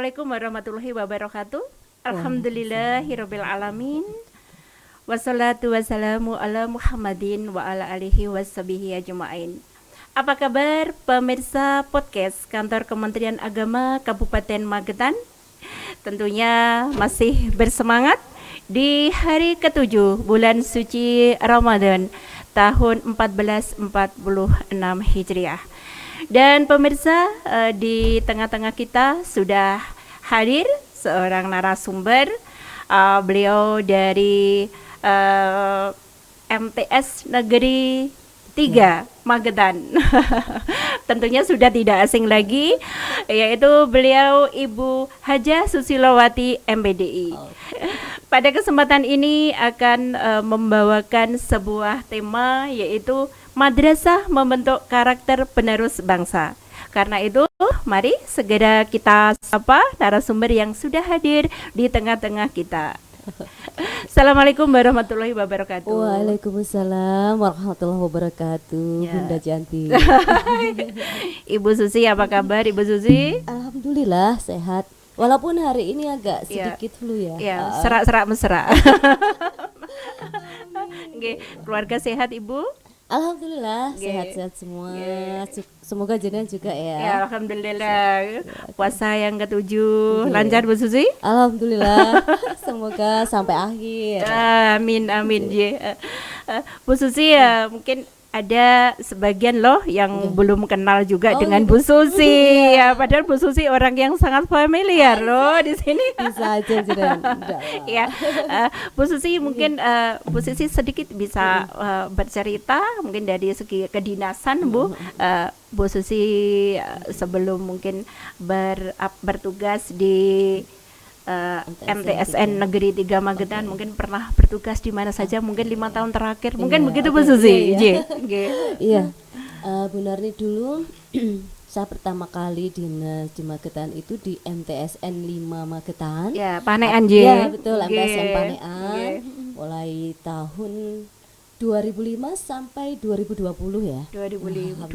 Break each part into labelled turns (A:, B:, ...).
A: Assalamualaikum warahmatullahi wabarakatuh. Alhamdulillahirabbil alamin. Wassalatu wassalamu ala Muhammadin wa ala alihi washabihi ajmain. Apa kabar pemirsa podcast Kantor Kementerian Agama Kabupaten Magetan? Tentunya masih bersemangat di hari ke-7 bulan suci Ramadan tahun 1446 Hijriah. Dan pemirsa, di tengah-tengah kita sudah hadir seorang narasumber. Beliau dari MTS Negeri 3 Magetan. Tentunya sudah tidak asing lagi, yaitu beliau Ibu Hajah Susilowati MPDI. Pada kesempatan ini akan membawakan sebuah tema, yaitu Madrasah Membentuk Karakter Penerus Bangsa. Karena itu, mari segera kita sapa narasumber yang sudah hadir di tengah-tengah kita. Assalamualaikum warahmatullahi wabarakatuh.
B: Waalaikumsalam warahmatullahi wabarakatuh. Ya. Bunda Janti.
A: Ibu Susi, apa kabar Ibu Susi?
B: Alhamdulillah sehat. Walaupun hari ini agak sedikit flu ya.
A: Ya, serak-serak mesra. Oke, keluarga sehat Ibu?
B: Alhamdulillah sehat-sehat semua. Semoga jenengan juga ya.
A: Ya, alhamdulillah. Puasa yang ke-7 lancar Bu Susi?
B: Alhamdulillah. Semoga sampai akhir.
A: Amin amin. Bu Susi, ya mungkin ada sebagian loh yang belum kenal juga dengan Bu Susi. Ya, padahal Bu Susi orang yang sangat familiar loh di sini.
B: Bisa aja jenengan.
A: Ya, Bu Susi mungkin Bu Susi sedikit bisa bercerita mungkin dari segi kedinasan Bu. Bu Susi sebelum mungkin bertugas di MTSN Negeri 3 Magetan, mungkin pernah bertugas di mana saja, mungkin 5 tahun terakhir, mungkin begitu Bu Susi.
B: Iya. Bu Narni dulu saya pertama kali dinas di Magetan itu di MTSN 5 Magetan.
A: Ya, Panean
B: Ya, betul, MTSN Panean. Mulai tahun 2005 sampai 2020 ya.
A: 2005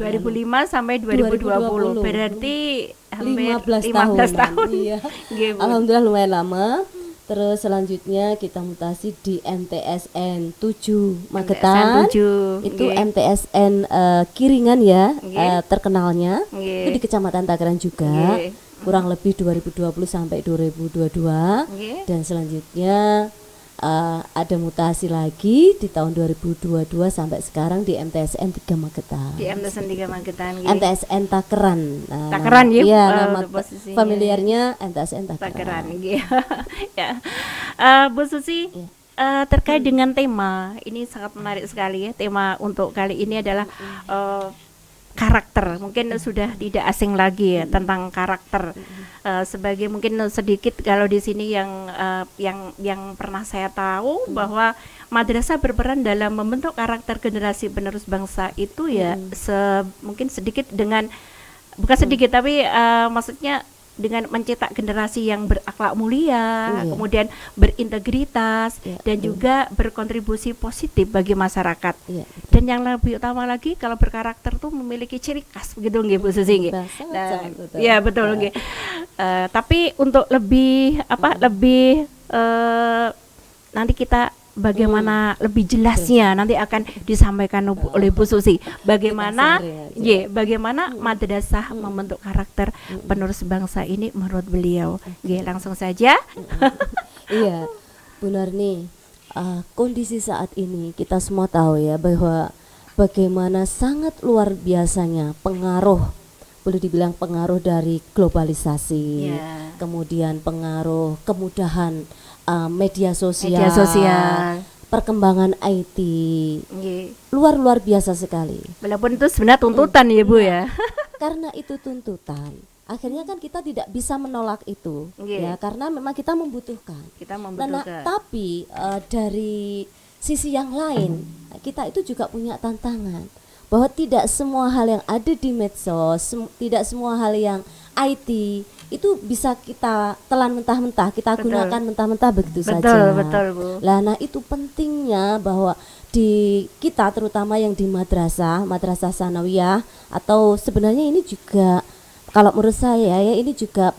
A: sampai 2020. Berarti hampir 15 tahun.
B: Iya. Alhamdulillah lumayan lama. Terus selanjutnya kita mutasi di MTSN 7 Magetan. Itu MTSN Kiringan ya, terkenalnya. Itu di Kecamatan Takaran juga. Kurang lebih 2020 sampai 2022. Dan selanjutnya ada mutasi lagi di tahun 2022 sampai sekarang di MTSN 3 Magetan.
A: Di MTSN 3 Magetan.
B: MTSN Takeran.
A: Takeran ya.
B: Iya, nama familiarnya MTSN
A: Takeran. Ya. Bu Susi, terkait dengan tema ini sangat menarik sekali ya. Tema untuk kali ini adalah karakter. Mungkin sudah tidak asing lagi ya tentang karakter. Sebagai mungkin sedikit kalau di sini yang pernah saya tahu bahwa madrasah berperan dalam membentuk karakter generasi penerus bangsa itu ya mungkin sedikit dengan bukan sedikit tapi maksudnya dengan mencetak generasi yang berakhlak mulia, kemudian berintegritas dan juga berkontribusi positif bagi masyarakat. Dan yang lebih utama lagi kalau berkarakter tuh memiliki ciri khas begitu nggih Bu Susi nggih. Ya betul nggih. Tapi untuk lebih nanti kita bagaimana lebih jelasnya nanti akan disampaikan oleh Bu Susi. Bagaimana madrasah membentuk karakter penerus bangsa ini menurut beliau. Langsung saja.
B: Iya, Bu Narni, kondisi saat ini kita semua tahu ya bahwa bagaimana sangat luar biasanya pengaruh, boleh dibilang pengaruh dari globalisasi, kemudian pengaruh kemudahan media sosial, perkembangan IT, luar biasa sekali.
A: Walaupun itu sebenarnya tuntutan ya Bu ya.
B: Karena itu tuntutan, akhirnya kan kita tidak bisa menolak itu, ya karena memang kita membutuhkan. Nah, tapi dari sisi yang lain, kita itu juga punya tantangan bahwa tidak semua hal yang ada di medsos, tidak semua hal yang IT itu bisa kita telan mentah-mentah, kita gunakan mentah-mentah begitu saja.
A: Betul Bu.
B: Nah itu pentingnya bahwa di kita terutama yang di madrasah sanawiyah, atau sebenarnya ini juga kalau menurut saya ya ini juga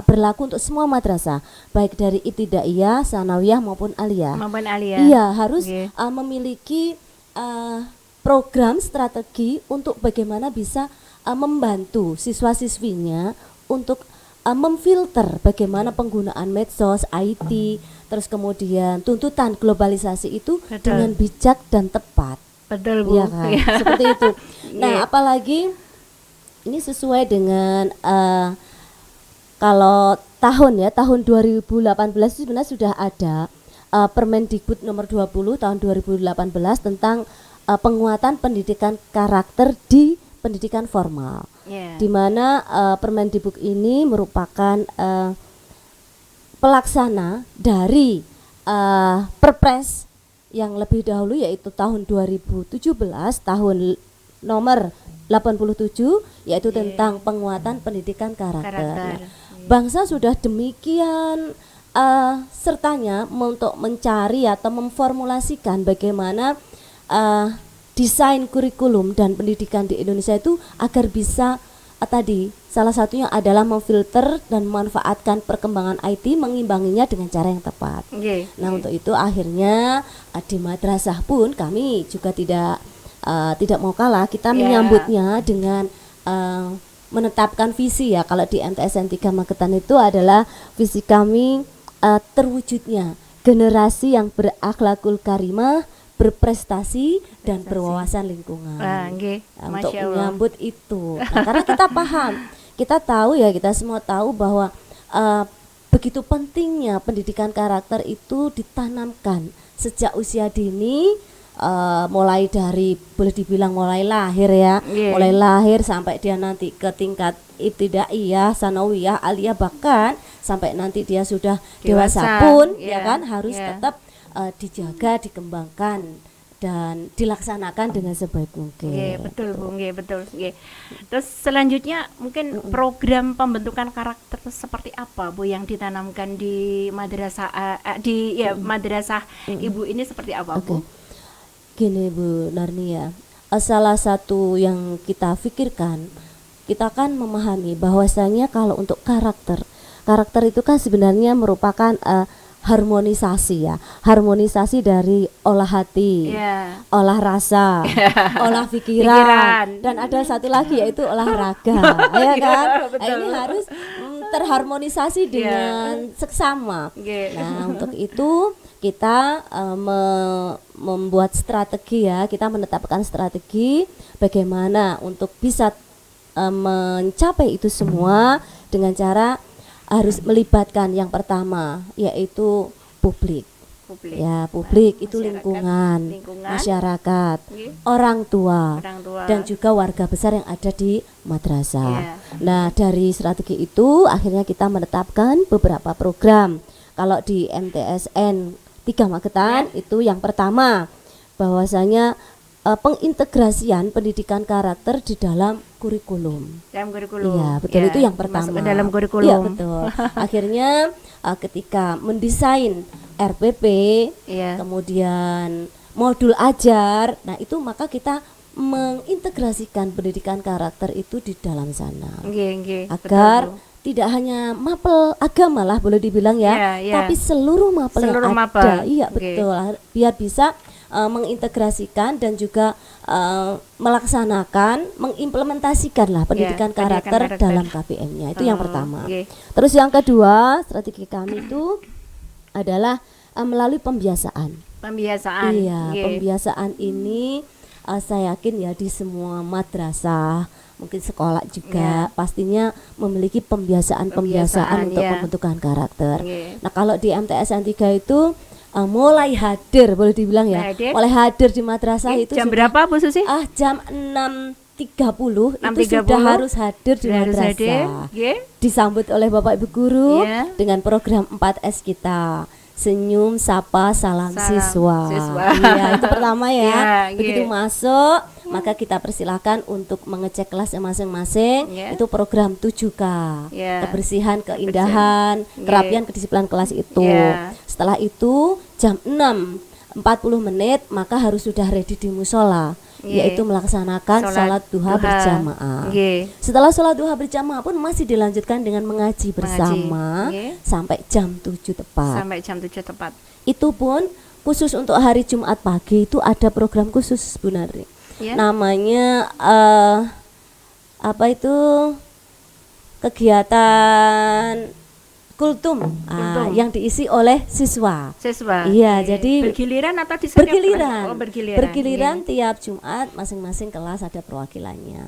B: berlaku untuk semua madrasah, baik dari ibtidaiyah, sanawiyah maupun aliyah. Iya, harus memiliki program strategi untuk bagaimana bisa membantu siswa-siswinya untuk memfilter bagaimana penggunaan medsos, IT, terus kemudian tuntutan globalisasi itu dengan bijak dan tepat.
A: Betul, Bu.
B: Ya kan? Seperti itu. Nah, apalagi ini sesuai dengan kalau tahun 2018 itu sebenarnya sudah ada Permendikbud nomor 20 tahun 2018 tentang penguatan pendidikan karakter di pendidikan formal. Di mana Permendikbud ini merupakan pelaksana dari Perpres yang lebih dahulu, yaitu tahun 2017 tahun nomor 87, yaitu tentang penguatan pendidikan karakter. Bangsa sudah demikian sertanya untuk mencari atau memformulasikan bagaimana desain kurikulum dan pendidikan di Indonesia itu agar bisa tadi salah satunya adalah memfilter dan memanfaatkan perkembangan IT, mengimbanginya dengan cara yang tepat. Nah, untuk itu akhirnya di madrasah pun kami juga tidak mau kalah, kita menyambutnya dengan menetapkan visi ya. Kalau di MTSN 3 Magetan itu adalah visi kami terwujudnya generasi yang berakhlakul karimah, berprestasi dan berwawasan lingkungan. Untuk menyambut itu. Nah, karena kita paham, kita tahu ya, kita semua tahu bahwa begitu pentingnya pendidikan karakter itu ditanamkan sejak usia dini, mulai dari boleh dibilang mulai lahir ya, mulai lahir sampai dia nanti ke tingkat ibtidaiyah, sanawiyah, aliyah, bahkan sampai nanti dia sudah dewasa pun ya kan harus tetap dijaga, dikembangkan dan dilaksanakan dengan sebaik mungkin.
A: Betul, Bu. Betul. Terus selanjutnya mungkin program pembentukan karakter seperti apa, Bu, yang ditanamkan di madrasah madrasah Ibu ini seperti apa, Bu?
B: Gini, Bu Narnia, salah satu yang kita pikirkan, kita kan memahami bahwasanya kalau untuk karakter itu kan sebenarnya merupakan harmonisasi dari olah hati, olah rasa, olah pikiran, dan ada satu lagi yaitu olahraga, ya kan? Nah, ini harus terharmonisasi dengan seksama. Nah, untuk itu kita membuat strategi ya, kita menetapkan strategi bagaimana untuk bisa mencapai itu semua dengan cara harus melibatkan yang pertama yaitu publik. Ya, publik itu lingkungan, masyarakat, orang tua, dan juga warga besar yang ada di madrasah. Nah, dari strategi itu akhirnya kita menetapkan beberapa program. Kalau di MTSN 3 Magetan itu yang pertama bahwasanya pengintegrasian pendidikan karakter di dalam kurikulum. Iya, betul, itu yang pertama.
A: Masuk ke dalam kurikulum.
B: Iya, betul. Akhirnya ketika mendesain RPP, kemudian modul ajar, nah itu maka kita mengintegrasikan pendidikan karakter itu di dalam sana. Agar tidak hanya mapel agama lah boleh dibilang ya, tapi seluruh mapel yang ada. Iya, betul. Biar bisa mengintegrasikan dan juga melaksanakan, mengimplementasikan lah pendidikan karakter dalam KPM-nya. Itu yang pertama. Terus yang kedua, strategi kami itu adalah melalui pembiasaan. Iya, pembiasaan ini saya yakin ya di semua madrasah, mungkin sekolah juga pastinya memiliki pembiasaan untuk pembentukan karakter. Nah, kalau di MTSN 3 itu mulai hadir boleh dibilang ya, mulai hadir di madrasah itu
A: jam berapa, Bu Susi?
B: Jam 6.30 itu sudah harus hadir di madrasah. Disambut oleh Bapak Ibu guru dengan program 4S kita. Senyum, sapa, salam siswa. Iya, itu pertama ya. Begitu masuk, maka kita persilahkan untuk mengecek kelas masing-masing. Itu program 7K. Kebersihan, keindahan, kerapian, kedisiplinan kelas itu. Setelah itu jam 6.40 maka harus sudah ready di musola. yaitu melaksanakan sholat duha berjamaah. Setelah sholat duha berjamaah pun masih dilanjutkan dengan mengaji bersama sampai jam 7 tepat. Itu pun khusus untuk hari Jumat pagi itu ada program khusus Bu Narni. Namanya apa itu, kegiatan kultum, yang diisi oleh siswa. Iya, jadi
A: bergiliran atau di
B: bergiliran tiap Jumat masing-masing kelas ada perwakilannya.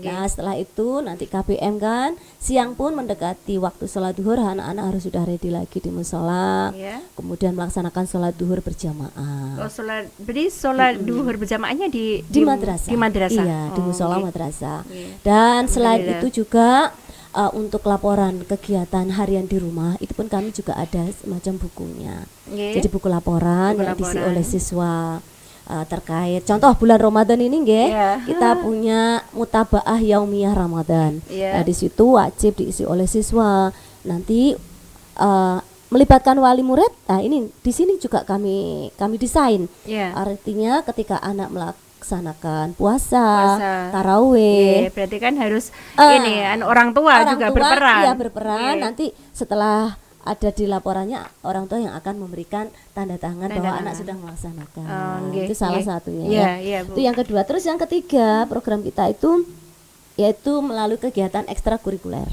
B: Nah, setelah itu nanti KBM kan siang pun mendekati waktu sholat duhur, anak-anak harus sudah ready lagi di musola. Kemudian melaksanakan sholat duhur berjamaah.
A: Sholat duhur berjamaahnya di
B: madrasah. Iya, di musola madrasah.
A: Alhamdulillah.
B: Dan selain itu juga untuk laporan kegiatan harian di rumah itu pun kami juga ada semacam bukunya. Jadi buku laporan yang diisi oleh siswa terkait contoh bulan Ramadan ini kita punya mutabaah yaumiyah Ramadan. Nah, di situ wajib diisi oleh siswa. Nanti melibatkan wali murid. Nah, ini di sini juga kami desain. Artinya ketika anak melaksanakan puasa, tarawih,
A: berarti kan harus orang tua juga berperan.
B: Iya, berperan. Nanti setelah ada di laporannya orang tua yang akan memberikan tanda tangan bahwa anak sudah melaksanakan. Itu salah satunya. Itu yang kedua. Terus yang ketiga program kita itu yaitu melalui kegiatan ekstrakurikuler.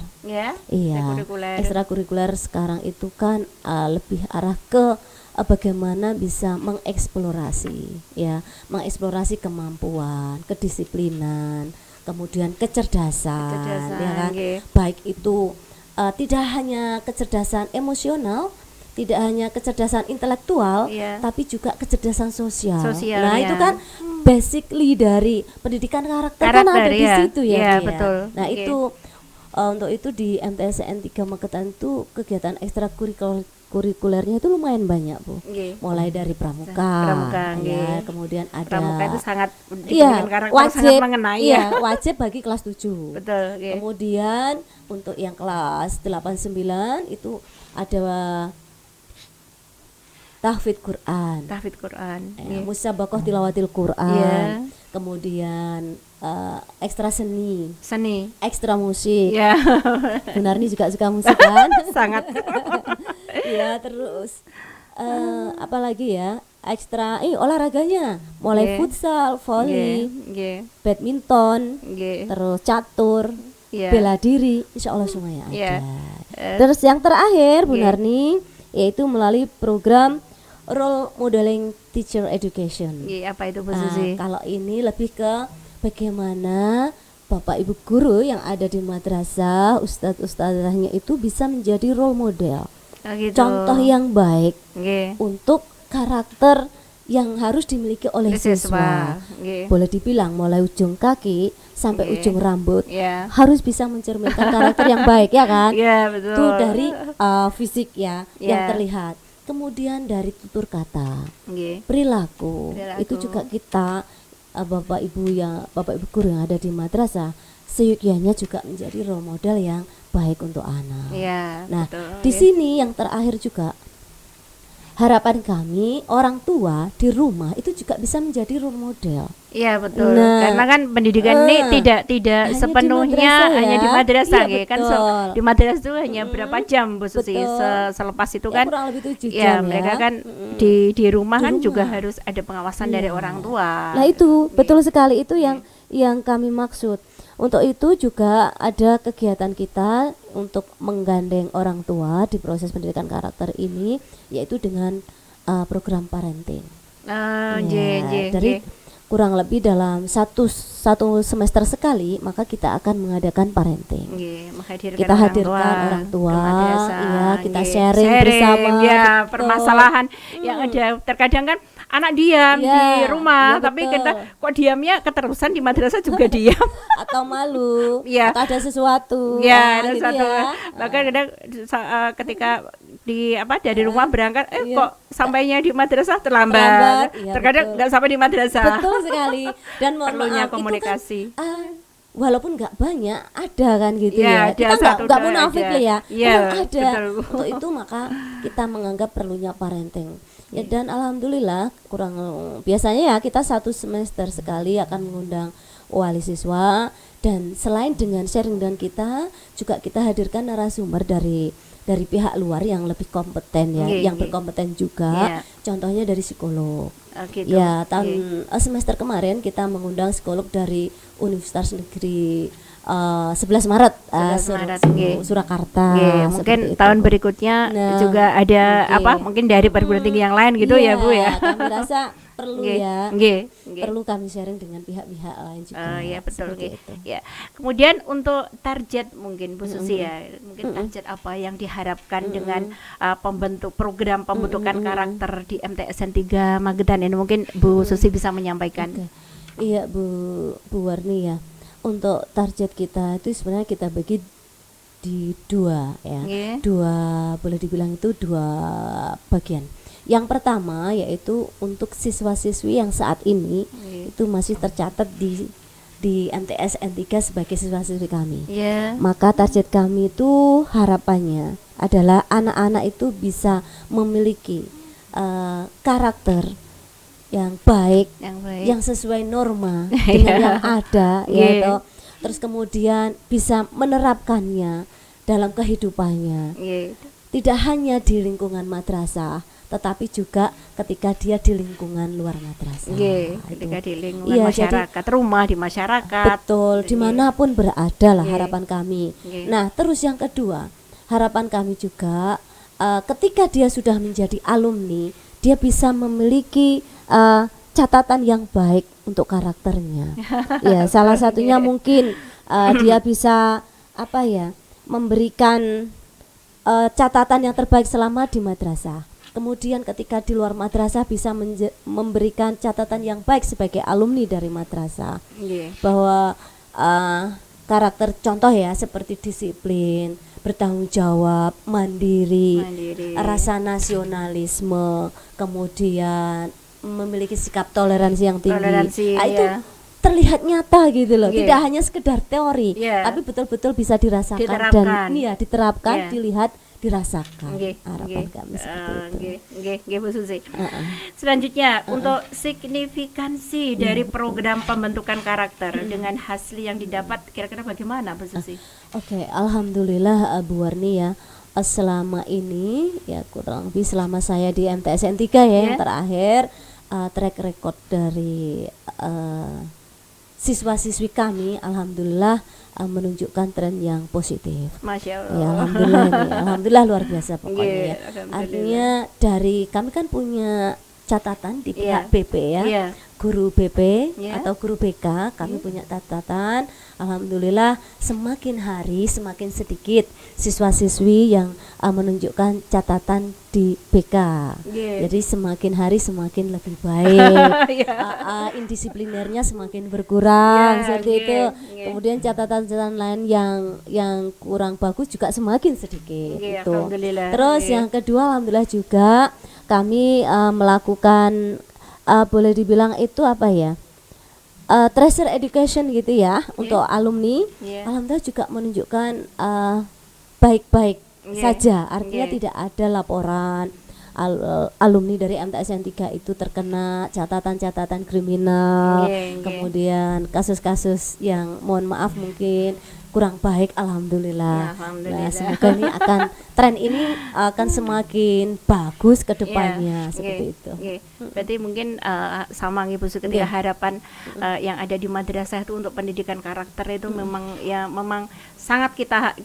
B: Ekstrakurikuler sekarang itu kan lebih arah ke bagaimana bisa mengeksplorasi kemampuan, kedisiplinan, kemudian kecerdasan. Ya kan? Baik itu tidak hanya kecerdasan emosional, tidak hanya kecerdasan intelektual, tapi juga kecerdasan sosial. Nah, itu kan basically dari pendidikan karakter kan ada di situ
A: betul.
B: Nah, itu untuk itu di MTSN 3 Magetan itu kegiatan ekstrakurikulernya itu lumayan banyak, Bu. Mulai dari pramuka, kemudian ada
A: pramuka itu sangat
B: wajib,
A: sangat mengenai
B: wajib bagi kelas 7.
A: Betul.
B: Kemudian untuk yang kelas 8-9 itu ada tahfidz Quran, musabaqah tilawatil Quran, kemudian ekstra seni, ekstra musik. Benar nih juga suka musik kan?
A: Sangat.
B: Terus apalagi ya, ekstra olahraganya mulai futsal, volley, badminton, terus catur, bela diri, insya Allah semuanya ada. Terus yang terakhir Bu Narni yaitu melalui program Role Modeling Teacher Education.
A: Apa itu Bu Susi?
B: Kalau ini lebih ke bagaimana Bapak Ibu guru yang ada di madrasah, ustadz-ustadzahnya itu bisa menjadi role model. Contoh yang baik untuk karakter yang harus dimiliki oleh siswa. Boleh dibilang mulai ujung kaki sampai ujung rambut harus bisa mencerminkan karakter yang baik, ya kan?
A: Betul.
B: Itu dari fisik yang terlihat. Kemudian dari tutur kata, perilaku. Itu juga kita Bapak Ibu guru yang ada di madrasah seyukianya juga menjadi role model yang baik untuk anak. Nah, di sini yang terakhir juga harapan kami orang tua di rumah itu juga bisa menjadi role model.
A: Iya, betul. Karena kan pendidikan ini tidak sepenuhnya hanya di madrasah, kan di madrasah itu hanya berapa jam Bu Susi. Selepas itu kan
B: kurang lebih 7 jam
A: mereka kan di rumah kan juga harus ada pengawasan dari orang tua.
B: Nah, itu betul sekali, itu yang kami maksud. Untuk itu juga ada kegiatan kita untuk menggandeng orang tua di proses pendidikan karakter ini, yaitu dengan program parenting. Dari kurang lebih dalam satu semester sekali, maka kita akan mengadakan parenting. Kita hadirkan orang tua, kita sharing bersama
A: permasalahan yang ada. Terkadang kan anak diam di rumah, tapi kita kok diamnya keterusan di madrasah juga diam
B: atau malu, atau ada sesuatu.
A: Bahkan kadang ketika dari rumah berangkat kok sampainya di madrasah terlambat. Terkadang nggak sampai di madrasah.
B: Betul sekali. Dan
A: perlunya komunikasi.
B: Itu kan, walaupun nggak banyak ada kan gitu
A: Ya,
B: ya.
A: ada
B: Kita
A: satu
B: nggak
A: dua
B: munafik
A: ada.
B: lah ya.
A: Iya,
B: Emang ada.
A: betul.
B: Untuk itu maka kita menganggap perlunya parenting. Ya, dan alhamdulillah biasanya ya kita 1 semester sekali akan mengundang wali siswa, dan selain dengan sharing dengan kita juga kita hadirkan narasumber dari pihak luar yang lebih kompeten ya, yang berkompeten juga. Contohnya dari psikolog.
A: Gitu.
B: Ya, semester kemarin kita mengundang psikolog dari Universitas Negeri 11 Maret, Surakarta. itu.
A: Mungkin tahun berikutnya juga ada mungkin dari perguruan tinggi yang lain gitu ya Bu ya.
B: Kami rasa perlu perlu kami sharing dengan pihak-pihak lain juga.
A: Ya betul. Ya. Kemudian untuk target mungkin Bu Susi ya, mungkin target apa yang diharapkan dengan program pembentukan karakter di MTSN 3 Magetan ini, mungkin Bu Susi bisa menyampaikan.
B: Iya Bu Warni ya. Untuk target kita itu sebenarnya kita bagi di 2 ya. Boleh dibilang itu 2 bagian. Yang pertama yaitu untuk siswa-siswi yang saat ini itu masih tercatat di MTSN 3 sebagai siswa-siswi kami. Maka target kami itu harapannya adalah anak-anak itu bisa memiliki karakter yang baik, yang sesuai norma dengan yang ada, yaitu terus kemudian bisa menerapkannya dalam kehidupannya. Tidak hanya di lingkungan madrasah, tetapi juga ketika dia di lingkungan luar madrasah.
A: Ketika di lingkungan masyarakat, rumah di masyarakat.
B: Betul, dimanapun berada lah harapan kami. Nah, terus yang kedua, harapan kami juga ketika dia sudah menjadi alumni, dia bisa memiliki catatan yang baik untuk karakternya. Ya, salah satunya mungkin dia bisa memberikan catatan yang terbaik selama di madrasah. Kemudian ketika di luar madrasah bisa memberikan catatan yang baik sebagai alumni dari madrasah. Bahwa karakter contoh ya seperti disiplin, bertanggung jawab, mandiri, rasa nasionalisme, kemudian memiliki sikap toleransi yang tinggi. Itu terlihat nyata gitu loh. Tidak hanya sekedar teori, tapi betul-betul bisa dirasakan dan diterapkan, dilihat, dirasakan. Harapan kami seperti itu.
A: Bu Susi. Selanjutnya untuk signifikansi dari program pembentukan karakter dengan hasil yang didapat kira-kira bagaimana Bu Susi?
B: Alhamdulillah Bu Warni ya. Selama ini ya kurang lebih selama saya di MTSN 3 ya yang terakhir, track record dari siswa-siswi kami alhamdulillah menunjukkan tren yang positif.
A: Masya Allah.
B: Ya, alhamdulillah luar biasa pokoknya ya. Artinya dari kami kan punya catatan di pihak BP ya. Guru BP atau guru BK kami punya catatan. Alhamdulillah semakin hari semakin sedikit siswa-siswi yang menunjukkan catatan di BK. Jadi semakin hari semakin lebih baik. Indisiplinernya semakin berkurang seperti itu. Kemudian catatan-catatan lain yang kurang bagus juga semakin sedikit. Gitu. Terus yang kedua alhamdulillah juga kami melakukan boleh dibilang itu treasure education gitu ya untuk alumni. Alhamdulillah juga menunjukkan baik-baik saja, artinya tidak ada laporan alumni dari MTSN 3 itu terkena catatan-catatan kriminal, kemudian kasus-kasus yang mohon maaf mungkin kurang baik. Alhamdulillah. Nah, semoga ini tren ini akan semakin bagus ke depannya seperti itu.
A: Berarti mungkin sama Ibu Suti harapan yang ada di madrasah itu untuk pendidikan karakter itu memang sangat kita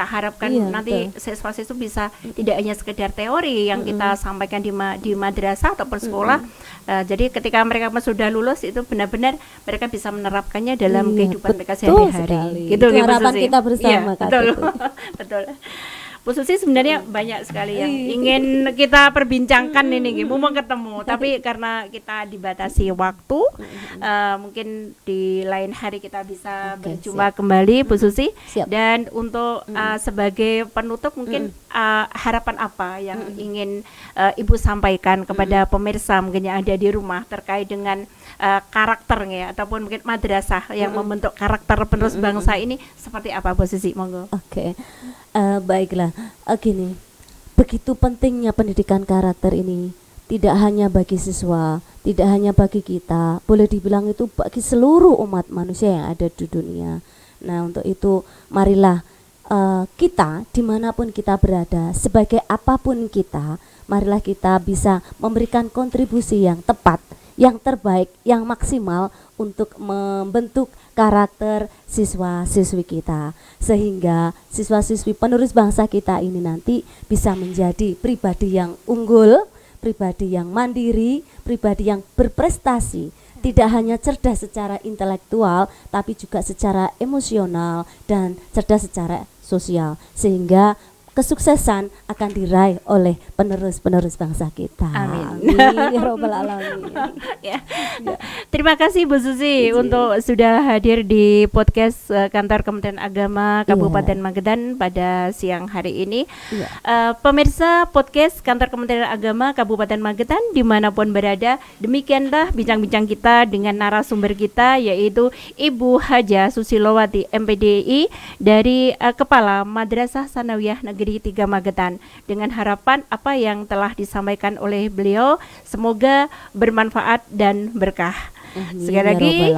A: harapkan nanti siswa-siswa bisa tidak hanya sekedar teori yang kita sampaikan di madrasah ataupun sekolah. Jadi ketika mereka sudah lulus itu benar-benar mereka bisa menerapkannya dalam kehidupan mereka sehari-hari. Gitu,
B: harapan kita bersama.
A: Betul. Bu Susi sebenarnya banyak sekali yang ingin kita perbincangkan ini, mau ketemu, tapi karena kita dibatasi waktu, mungkin di lain hari kita bisa berjumpa kembali, Bu Susi. Dan untuk sebagai penutup mungkin harapan apa yang ingin Ibu sampaikan kepada pemirsa mungkin yang ada di rumah terkait dengan karakternya ataupun mungkin madrasah yang membentuk karakter penerus bangsa ini seperti apa Bu Susi? Monggo.
B: Oke. Baiklah. Gini. Begitu pentingnya pendidikan karakter ini, tidak hanya bagi siswa, tidak hanya bagi kita, boleh dibilang itu bagi seluruh umat manusia yang ada di dunia. Nah, untuk itu marilah kita dimanapun kita berada, sebagai apapun kita, marilah kita bisa memberikan kontribusi yang tepat, yang terbaik, yang maksimal untuk membentuk karakter siswa-siswi kita, sehingga siswa-siswi penerus bangsa kita ini nanti bisa menjadi pribadi yang unggul, pribadi yang mandiri, pribadi yang berprestasi, tidak hanya cerdas secara intelektual tapi juga secara emosional dan cerdas secara sosial, sehingga kesuksesan akan diraih oleh penerus-penerus bangsa kita.
A: Amin.
B: Amin ya robbal alamin.
A: Ya. Terima kasih Bu Susi untuk sudah hadir di podcast Kantor Kementerian Agama Kabupaten Magetan pada siang hari ini. Pemirsa podcast Kantor Kementerian Agama Kabupaten Magetan dimanapun berada, demikianlah bincang-bincang kita dengan narasumber kita, yaitu Ibu Haja Susilowati MPDI dari Kepala Madrasah Sanawiyah Negeri 3 Magetan. Dengan harapan apa yang telah disampaikan oleh beliau semoga bermanfaat dan berkah. Sekali lagi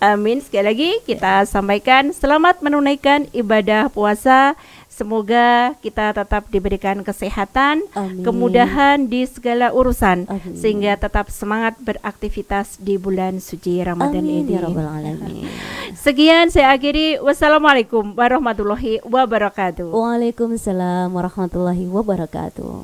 A: amin. Sekali lagi kita sampaikan selamat menunaikan ibadah puasa. Semoga kita tetap diberikan kesehatan, kemudahan di segala urusan, sehingga tetap semangat beraktivitas di bulan suci Ramadan ini.
B: Ya Rabbal alamin.
A: Sekian saya akhiri. Wassalamualaikum warahmatullahi wabarakatuh.
B: Waalaikumsalam warahmatullahi wabarakatuh.